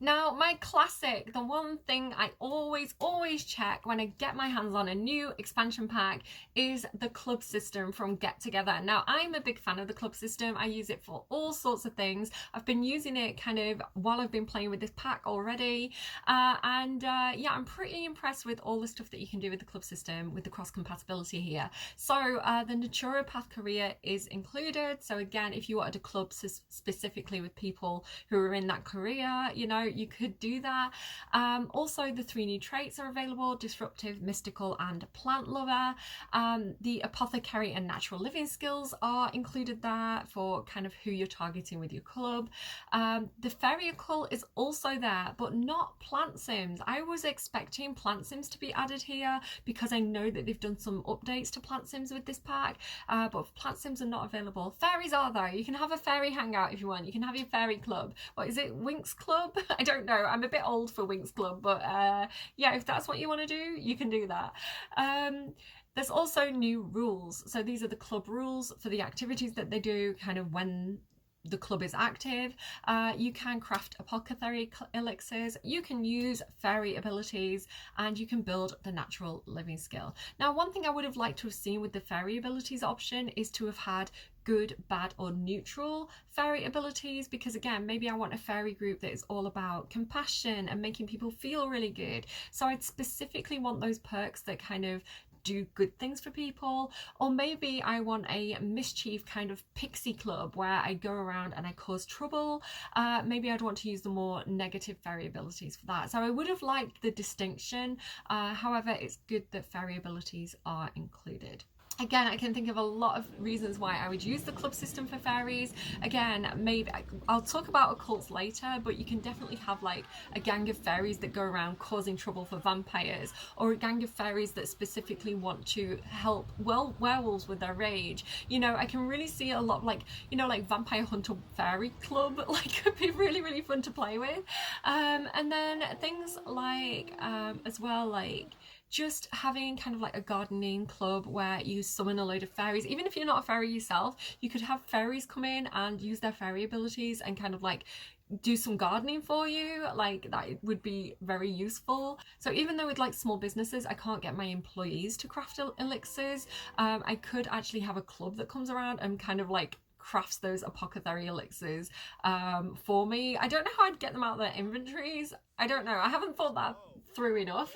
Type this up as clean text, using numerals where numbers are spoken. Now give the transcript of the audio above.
Now, my classic, the one thing I always check when I get my hands on a new expansion pack is the club system from Get Together. Now, I'm a big fan of the club system. I use it for all sorts of things. I've been using it kind of while I've been playing with this pack already. Yeah, I'm pretty impressed with all the stuff that you can do with the club system with the cross compatibility here. So the naturopath career is included. So again, if you wanted a club specifically with people who are in that career, you know, you could do that. Also, the 3 new traits are available: disruptive, mystical, and plant lover. The apothecary and natural living skills are included there for kind of who you're targeting with your club. The fairy occult is also there, but not plant sims. I was expecting plant sims to be added here because I know that they've done some updates to plant sims with this pack, but plant sims are not available. Fairies are though. You can have a fairy hangout if you want. You can have your fairy club. What is it, Winx Club? I don't know, I'm a bit old for Winx Club, but yeah, if that's what you want to do, you can do that. There's also new rules. So these are the club rules for the activities that they do kind of when the club is active. You can craft apothecary elixirs, you can use fairy abilities, and you can build the natural living skill. Now, one thing I would have liked to have seen with the fairy abilities option is to have had good, bad, or neutral fairy abilities, because again, maybe I want a fairy group that is all about compassion and making people feel really good. So I'd specifically want those perks that kind of do good things for people. Or maybe I want a mischief kind of pixie club where I go around and I cause trouble. Maybe I'd want to use the more negative fairy abilities for that. So I would have liked the distinction. However, it's good that fairy abilities are included. Again, I can think of a lot of reasons why I would use the club system for fairies. Again, maybe I'll talk about occults later, but you can definitely have like a gang of fairies that go around causing trouble for vampires, or a gang of fairies that specifically want to help werewolves with their rage. You know, I can really see a lot like, you know, like Vampire Hunter Fairy Club, like could be really fun to play with. And then things like as well, like just having kind of like a gardening club where you summon a load of fairies. Even if you're not a fairy yourself, you could have fairies come in and use their fairy abilities and kind of like do some gardening for you. Like that would be very useful. So even though with like small businesses I can't get my employees to craft elixirs, I could actually have a club that comes around and kind of like crafts those apothecary elixirs for me. I don't know how I'd get them out of their inventories. I don't know. I haven't thought that through enough.